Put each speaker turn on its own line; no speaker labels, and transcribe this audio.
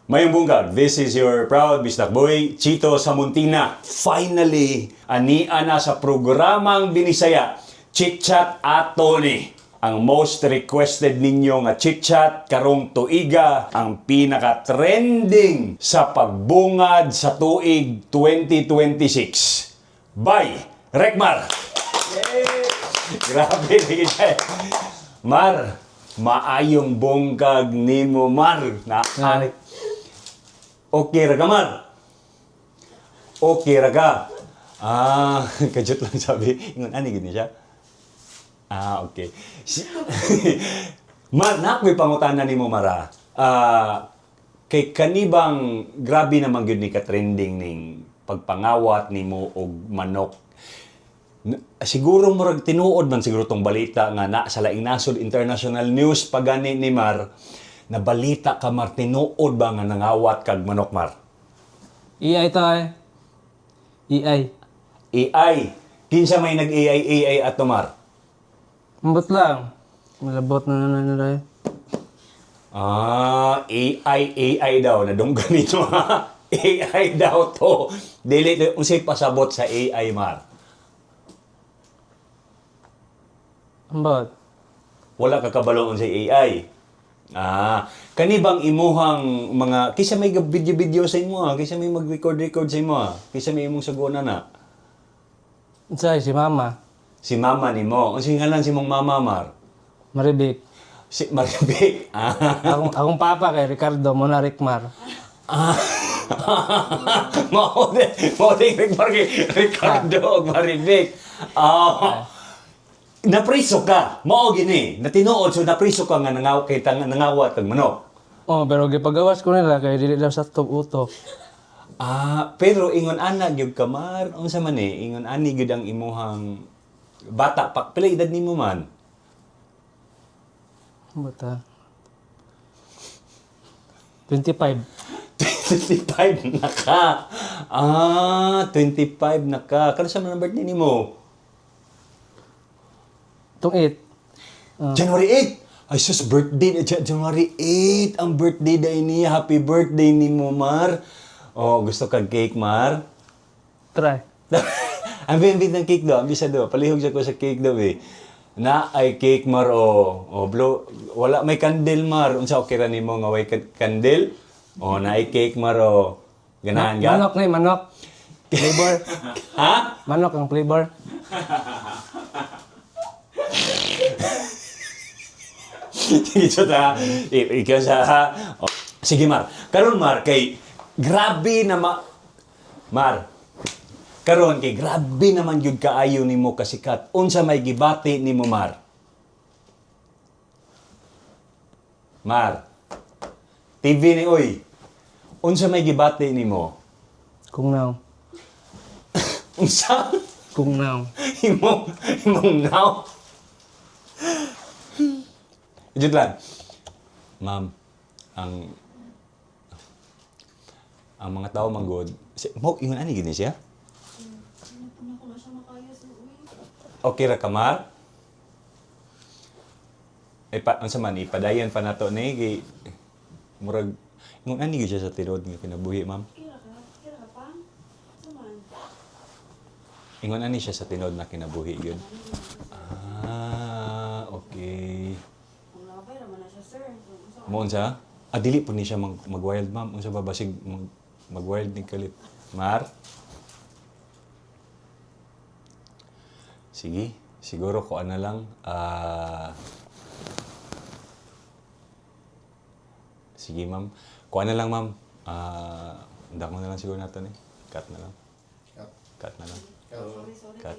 Mayong bunggag, this is your proud bisdak boy, Chito Samuntina. Finally, ania na sa programang Binisaya, Chit Chat Atoni. Ang most requested ninyo nga Chit Chat karong tuiga, ang pinaka-trending sa pagbungad sa tuig 2026. Bye, Rekmar! Grabe, Mar, maayong bunggag nimo, Mar. Okay ra ka, Mar? Okay ra ka? Kajut lang sabi. Ingon, ani gini siya? Okay. Mar, nakoy pangutanan nimo, Mara. Kay kanibang grabe naman gyud ni ka-trending ning pagpangawat nimo og manok. Siguro murag tinuod man siguro tong balita nga na sa laing nasod international news pagani ni Mar. Na balita ka, Mar, tinuod ba nga nangawat kag manok, Mar?
AI tayo. AI.
AI. Kinsa may nag-AI ato, Mar?
Ambot lang. Malabot na tayo.
AI daw. Nadunggan nito, ha? AI daw to. Dili, unsay pasabot sa AI, Mar?
Ambot.
Wala ka kabalo sa AI. Kanibang imuhang mga kisa may video sa imo, kisa may mag-record sa imo, kisa may imong saguna na.
Unsay si Mama?
Si mama nimo. Unsay ngalan si mong mama, Mar?
Maribik.
Si Maribik.
Akong papa kay Ricardo Mona Rikmar.
Mao din Ricardo ug Maribik. Napriso ka. Mao gini. Natinuod so napriso ka nga nangawat kag manok.
Pero gipagawas ko nila kay dili daw sa utok.
Pero ingon ana gyud ka, Mar. Unsa man ni? Ingon ani gyud ang imuhang bata pa. Pila edad nimo man?
Bata. 25.
25 na ka. 25 na ka. Kano sa man ang birthday nimo?
Itong 8.
January 8! Ay, sus, birthday. January 8! Ang birthday day niya. Happy birthday ni mo, Mar. Gusto kag cake, Mar?
Try.
Ang bimbit ng cake daw. Ang bisa daw. Palihog siya ko sa cake daw, eh. Na ay cake, Mar, blow. Wala, may candle, Mar. Unsa okay ra nimo nga way candle? Na ay cake, Mar, Ganahan ka?
Manok na manok. Flavor.
Ha?
Manok ang flavor.
Sige, Chota. Ikaw sa ha. Sige, Mar. Karon, Mar, kay grabe na Mar, karon kay grabe naman gyud kaayo nimo kasikat. Unsa may gibati nimo, Mar? Mar. TV ni oy. Unsa may gibati nimo?
Kung now.
Unsa?
Kung now.
Imong now. Ijut lang. Ma'am, ang mga tao manggod, mo ingon ani gini siya? Okay ra ka, Mar? Unsa man ipadayon pa nato ni gi murag ingon ani gyud siya sa tinud nga kinabuhi, ma'am? Ingon ani siya sa tinud na kinabuhi gyud. Okay. Mo unsa? Dili po ni siya mag-wild, ma'am. Unsa ba basig mag-wild ni kalit? Mar? Sige. Siguro ko ana lang. Sige, ma'am. Kuha na lang, ma'am. Undak mo na lang siguro natin, eh. Cut na lang. Cut na lang. Cut.